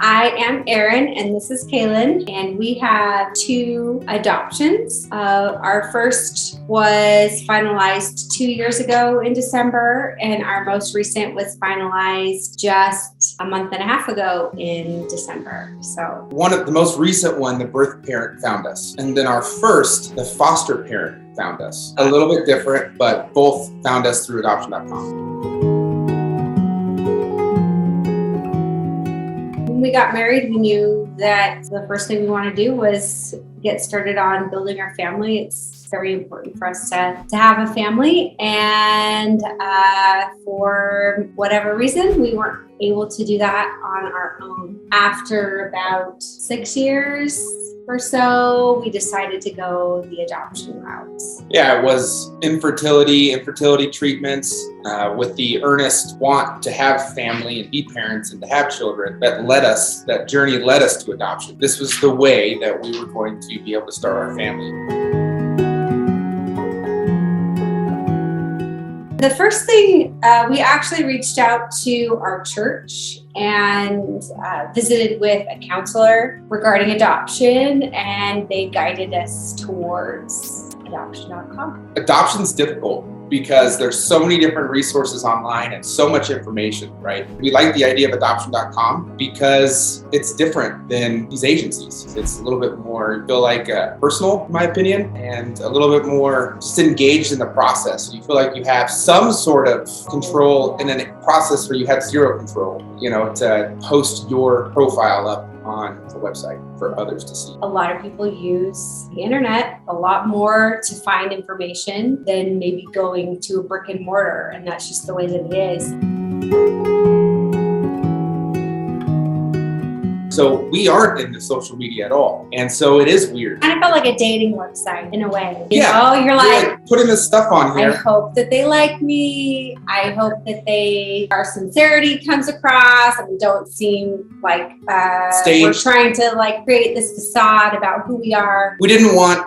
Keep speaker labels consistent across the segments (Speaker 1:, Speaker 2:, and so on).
Speaker 1: I am Erin and this is Kaylon, and we have 2 adoptions. Our first was finalized 2 years ago in December, and our most recent was finalized just a month and a half ago in December. So
Speaker 2: one of the most recent one, the birth parent found us. And then our first, the foster parent found us. A little bit different, but both found us through Adoption.com.
Speaker 1: When we got married, we knew that the first thing we wanted to do was get started on building our family. It's very important for us to have a family, and for whatever reason, we weren't able to do that on our own. After about 6 years or so, we decided to go the adoption route.
Speaker 2: Yeah, it was infertility treatments with the earnest want to have family and be parents and to have children that journey led us to adoption. This was the way that we were going to be able to start our family.
Speaker 1: The first thing, we actually reached out to our church and visited with a counselor regarding adoption, and they guided us towards Adoption.com.
Speaker 2: Adoption's difficult because there's so many different resources online and so much information, right? We like the idea of Adoption.com because it's different than these agencies. It's a little bit more, I feel like, personal, in my opinion, and a little bit more just engaged in the process. You feel like you have some sort of control in a process where you have zero control, to post your profile up on the website for others to see.
Speaker 1: A lot of people use the internet a lot more to find information than maybe going to a brick and mortar, and that's just the way that it is.
Speaker 2: So we aren't into social media at all. And so it is weird.
Speaker 1: Kind of felt like a dating website in a way.
Speaker 2: You're
Speaker 1: like
Speaker 2: putting this stuff on here.
Speaker 1: I hope that they like me. I hope that our sincerity comes across and we don't seem like we're trying to create this facade about who we are.
Speaker 2: We didn't want,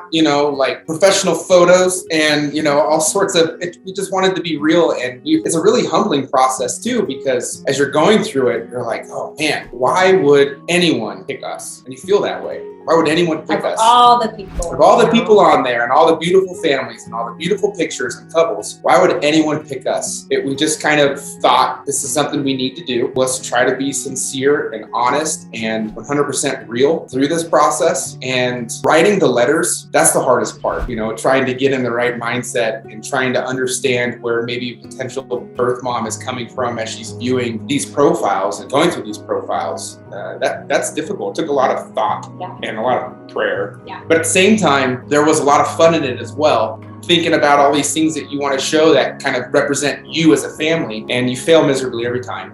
Speaker 2: professional photos and, all sorts of, we just wanted to be real. And it's a really humbling process too, because as you're going through it, you're like, oh man, why would anyone pick us? And you feel that way. Why would anyone pick us?
Speaker 1: Of all the people.
Speaker 2: Of all the people on there and all the beautiful families and all the beautiful pictures and couples, why would anyone pick us? We just kind of thought this is something we need to do. Let's try to be sincere and honest and 100% real through this process. And writing the letters, that's the hardest part, trying to get in the right mindset and trying to understand where maybe a potential birth mom is coming from as she's viewing these profiles and going through these profiles. That's difficult. It took a lot of thought and a lot of prayer.
Speaker 1: Yeah.
Speaker 2: But at the same time, there was a lot of fun in it as well. Thinking about all these things that you want to show that kind of represent you as a family, and you fail miserably every time.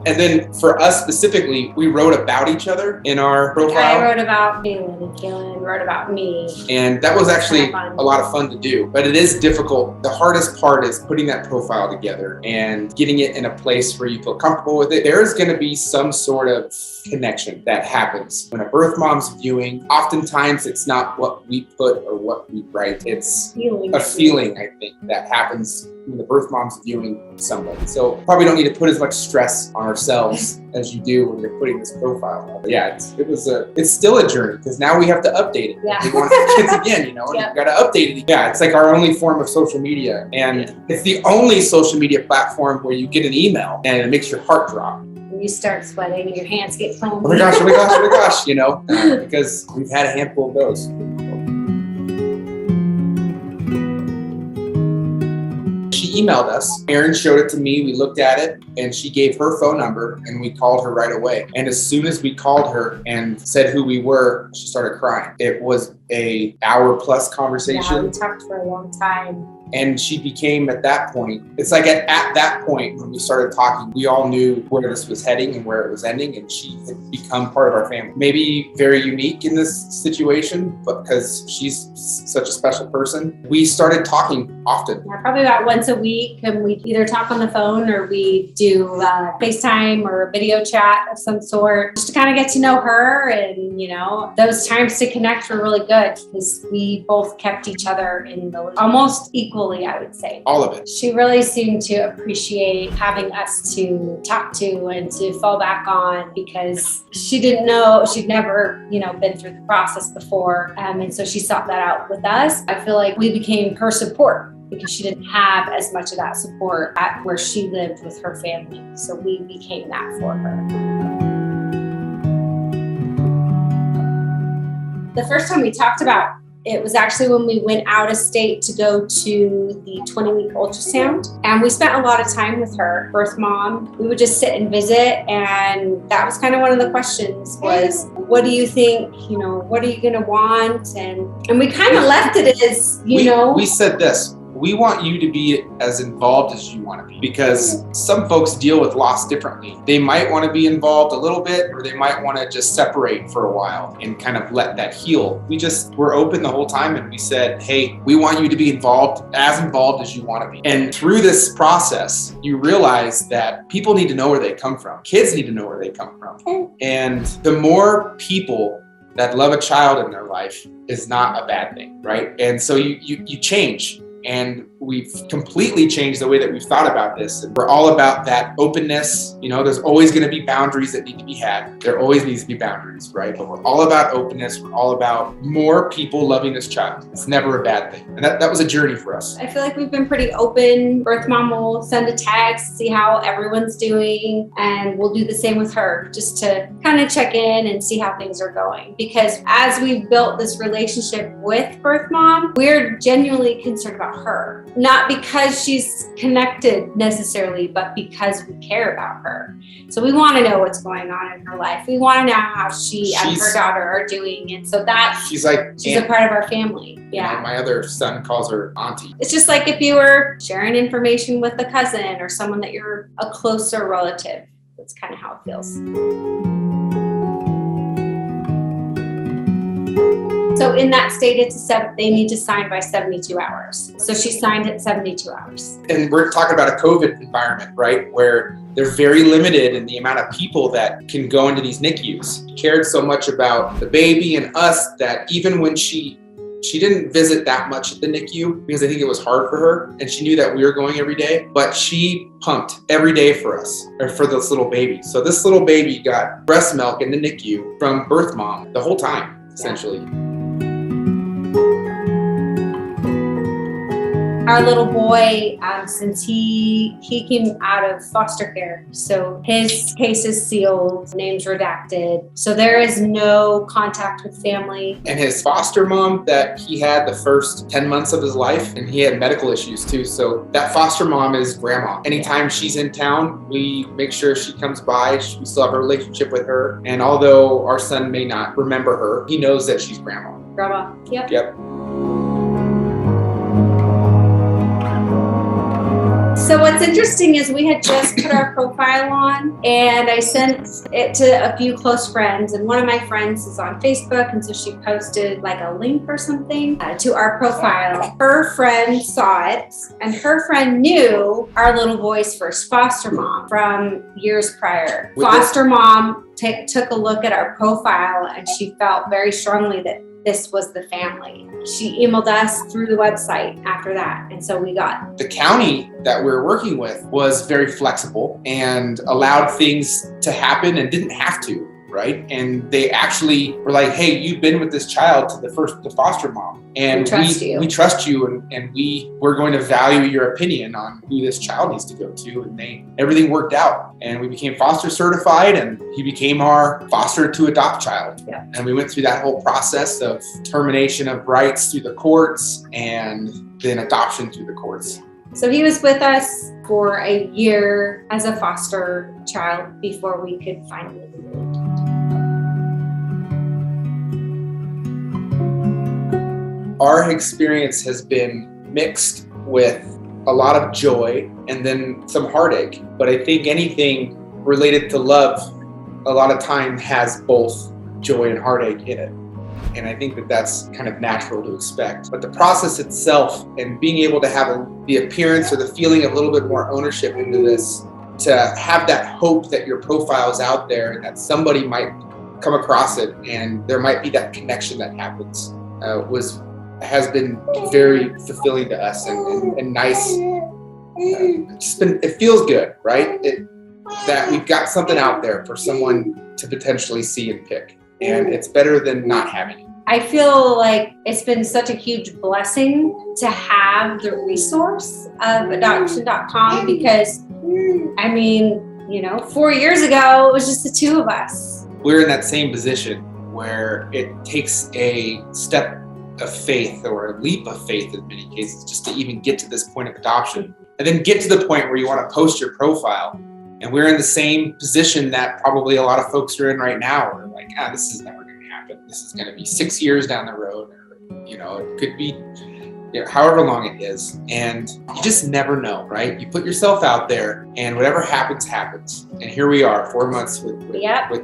Speaker 2: And then for us specifically, we wrote about each other in our profile.
Speaker 1: I wrote about Kaylon and Kaylon wrote about me.
Speaker 2: And that was actually a lot of fun to do, but it is difficult. The hardest part is putting that profile together and getting it in a place where you feel comfortable with it. There is going to be some sort of connection that happens when a birth mom's viewing. Oftentimes it's not what we put or what we write. It's a feeling, I think, that happens when the birth mom's viewing somebody. So probably don't need to put as much stress on ourselves as you do when you're putting this profile up. But yeah, it's still a journey because now we have to update it.
Speaker 1: Yeah.
Speaker 2: We want kids again, and you've got to update it. Yeah, it's like our only form of social media, and it's the only social media platform where you get an email and it makes your heart drop.
Speaker 1: You start sweating and your hands get cold.
Speaker 2: Oh my gosh, oh my gosh, oh my gosh, because we've had a handful of those. She emailed us. Erin showed it to me. We looked at it and she gave her phone number and we called her right away. And as soon as we called her and said who we were, she started crying. It was an hour-plus conversation.
Speaker 1: Yeah, we talked for a long time.
Speaker 2: And she became, at that point, it's like at that point when we started talking, we all knew where this was heading and where it was ending, and she had become part of our family. Maybe very unique in this situation, but because she's such a special person, we started talking often.
Speaker 1: Yeah, probably about once a week, and we either talk on the phone or we do do FaceTime or a video chat of some sort, just to kind of get to know her. And, those times to connect were really good because we both kept each other in the loop almost equally, I would say.
Speaker 2: All of it.
Speaker 1: She really seemed to appreciate having us to talk to and to fall back on, because she didn't know, she'd never, been through the process before. And so she sought that out with us. I feel like we became her support because she didn't have as much of that support at where she lived with her family. So we became that for her. The first time we talked about it was actually when we went out of state to go to the 20-week ultrasound. And we spent a lot of time with her, birth mom. We would just sit and visit. And that was kind of one of the questions was, what do you think, what are you going to want? And we kind of left it as,
Speaker 2: We said this. We want you to be as involved as you want to be, because some folks deal with loss differently. They might want to be involved a little bit, or they might want to just separate for a while and kind of let that heal. We just were open the whole time, and we said, hey, we want you to be involved as you want to be. And through this process, you realize that people need to know where they come from. Kids need to know where they come from. And the more people that love a child in their life is not a bad thing, right? And so you change. And we've completely changed the way that we've thought about this. And we're all about that openness. There's always going to be boundaries that need to be had. There always needs to be boundaries, right? But we're all about openness. We're all about more people loving this child. It's never a bad thing. And that was a journey for us.
Speaker 1: I feel like we've been pretty open. Birth mom will send a text, see how everyone's doing. And we'll do the same with her, just to kind of check in and see how things are going. Because as we've built this relationship with birth mom, we're genuinely concerned about her, not because she's connected necessarily, but because we care about her. So we want to know what's going on in her life. We want to know how she and her daughter are doing. And so she's a part of our family. Yeah.
Speaker 2: My other son calls her auntie.
Speaker 1: It's just like if you were sharing information with a cousin or someone that you're a closer relative. That's kind of how it feels. So in that state, they need to sign by 72 hours. So she signed at 72 hours.
Speaker 2: And we're talking about a COVID environment, right? Where they're very limited in the amount of people that can go into these NICUs. She cared so much about the baby and us that even when she didn't visit that much at the NICU, because I think it was hard for her, and she knew that we were going every day, but she pumped every day for us, or for this little baby. So this little baby got breast milk in the NICU from birth mom the whole time, essentially. Yeah.
Speaker 1: Our little boy, since he came out of foster care, so his case is sealed, names redacted. So there is no contact with family.
Speaker 2: And his foster mom that he had the first 10 months of his life, and he had medical issues too. So that foster mom is grandma. Anytime she's in town, we make sure she comes by. We still have a relationship with her. And although our son may not remember her, he knows that she's grandma.
Speaker 1: Grandma, yep.
Speaker 2: Yep.
Speaker 1: So what's interesting is we had just put our profile on, and I sent it to a few close friends, and one of my friends is on Facebook, and so she posted like a link or something to our profile. Her friend saw it, and her friend knew our little boy's first foster mom from years prior. Foster mom took a look at our profile, and she felt very strongly that this was the family. She emailed us through the website after that. And so we got.
Speaker 2: The county that we were working with was very flexible and allowed things to happen and didn't have to, right? And they actually were like, hey, you've been with this child to the foster mom. And we trust you, and we're going to value your opinion on who this child needs to go to. And everything worked out. And we became foster certified, and he became our foster to adopt child.
Speaker 1: Yeah.
Speaker 2: And we went through that whole process of termination of rights through the courts and then adoption through the courts.
Speaker 1: So he was with us for a year as a foster child before we could finally be moved.
Speaker 2: Our experience has been mixed with a lot of joy and then some heartache. But I think anything related to love, a lot of time has both joy and heartache in it. And I think that that's kind of natural to expect. But the process itself and being able to have the appearance or the feeling of a little bit more ownership into this to have that hope that your profile is out there and that somebody might come across it and there might be that connection that happens has been very fulfilling to us and nice. It feels good, right? That we've got something out there for someone to potentially see and pick, and it's better than not having it.
Speaker 1: I feel like it's been such a huge blessing to have the resource of Adoption.com because, I mean, 4 years ago, it was just the two of us.
Speaker 2: We're in that same position where it takes a step of faith or a leap of faith in many cases just to even get to this point of adoption and then get to the point where you want to post your profile. And we're in the same position that probably a lot of folks are in right now. We're like, this is never going to happen. This is going to be 6 years down the road, or it could be however long it is. And you just never know, right? You put yourself out there and whatever happens, happens. And here we are, 4 months with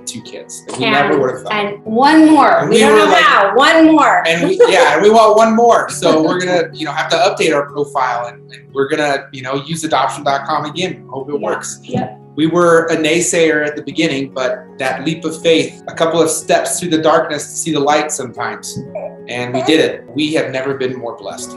Speaker 2: 2 kids. And we never would have thought.
Speaker 1: And one more.
Speaker 2: And
Speaker 1: we don't know how. One more.
Speaker 2: And we want one more. So we're going to, have to update our profile and we're going to, use adoption.com again. Hope it works.
Speaker 1: Yeah.
Speaker 2: We were a naysayer at the beginning, but that leap of faith, a couple of steps through the darkness to see the light sometimes. And we did it. We have never been more blessed.